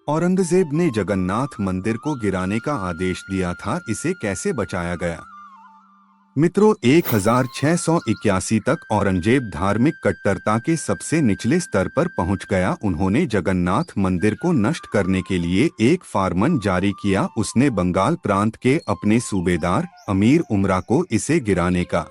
औरंगजेब ने जगन्नाथ मंदिर को गिराने का आदेश दिया था, इसे कैसे बचाया गया? मित्रों, 1681 तक औरंगजेब धार्मिक कट्टरता के सबसे निचले स्तर पर पहुंच गया। उन्होंने जगन्नाथ मंदिर को नष्ट करने के लिए एक फरमान जारी किया। उसने बंगाल प्रांत के अपने सूबेदार अमीर उमरा को इसे गिराने का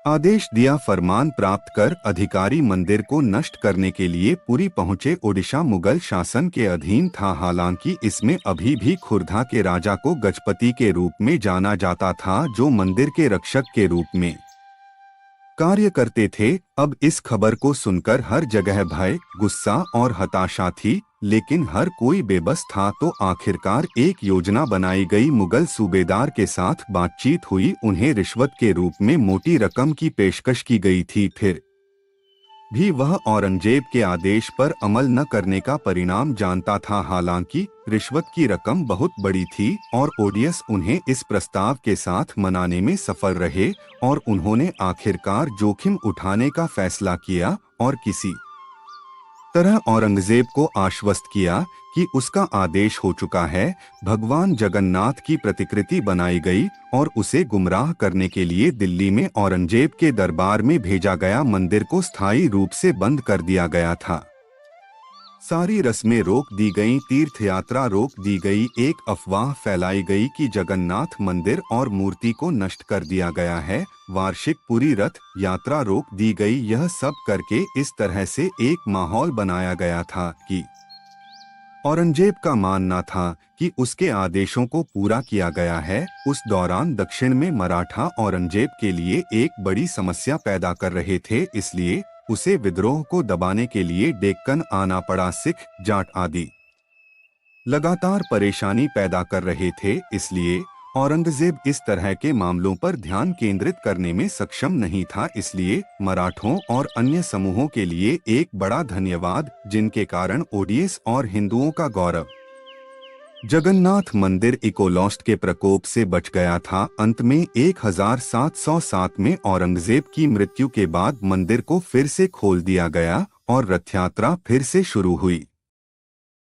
आदेश दिया। फरमान प्राप्त कर अधिकारी मंदिर को नष्ट करने के लिए पुरी पहुंचे। ओडिशा मुगल शासन के अधीन था, हालांकि इसमें अभी भी खुर्दा के राजा को गजपति के रूप में जाना जाता था, जो मंदिर के रक्षक के रूप में कार्य करते थे। अब इस खबर को सुनकर हर जगह भय, गुस्सा और हताशा थी, लेकिन हर कोई बेबस था। तो आखिरकार एक योजना बनाई गई। मुगल सूबेदार के साथ बातचीत हुई, उन्हें रिश्वत के रूप में मोटी रकम की पेशकश की गई थी। फिर भी वह औरंगजेब के आदेश पर अमल न करने का परिणाम जानता था। हालांकि रिश्वत की रकम बहुत बड़ी थी और ओडियस उन्हें इस प्रस्ताव के साथ मनाने में सफल रहे और उन्होंने आखिरकार जोखिम उठाने का फैसला किया और किसी तरह औरंगजेब को आश्वस्त किया कि उसका आदेश हो चुका है। भगवान जगन्नाथ की प्रतिकृति बनाई गई और उसे गुमराह करने के लिए दिल्ली में औरंगजेब के दरबार में भेजा गया। मंदिर को स्थायी रूप से बंद कर दिया गया था। सारी रस्में रोक दी गईं, तीर्थ यात्रा रोक दी गई। एक अफवाह फैलाई गई कि जगन्नाथ मंदिर और मूर्ति को नष्ट कर दिया गया है। वार्षिक पुरी रथ यात्रा रोक दी गई। यह सब करके इस तरह से एक माहौल बनाया गया था कि औरंगजेब का मानना था कि उसके आदेशों को पूरा किया गया है। उस दौरान दक्षिण में मराठा औरंगजेब के लिए एक बड़ी समस्या पैदा कर रहे थे, इसलिए उसे विद्रोह को दबाने के लिए डेक्कन आना पड़ा। सिख, जाट आदि लगातार परेशानी पैदा कर रहे थे, इसलिए औरंगजेब इस तरह के मामलों पर ध्यान केंद्रित करने में सक्षम नहीं था। इसलिए मराठों और अन्य समूहों के लिए एक बड़ा धन्यवाद, जिनके कारण ओडियस और हिंदुओं का गौरव जगन्नाथ मंदिर इकोलॉस्ट के प्रकोप से बच गया था। अंत में 1707 में औरंगजेब की मृत्यु के बाद मंदिर को फिर से खोल दिया गया और रथ यात्रा फिर से शुरू हुई।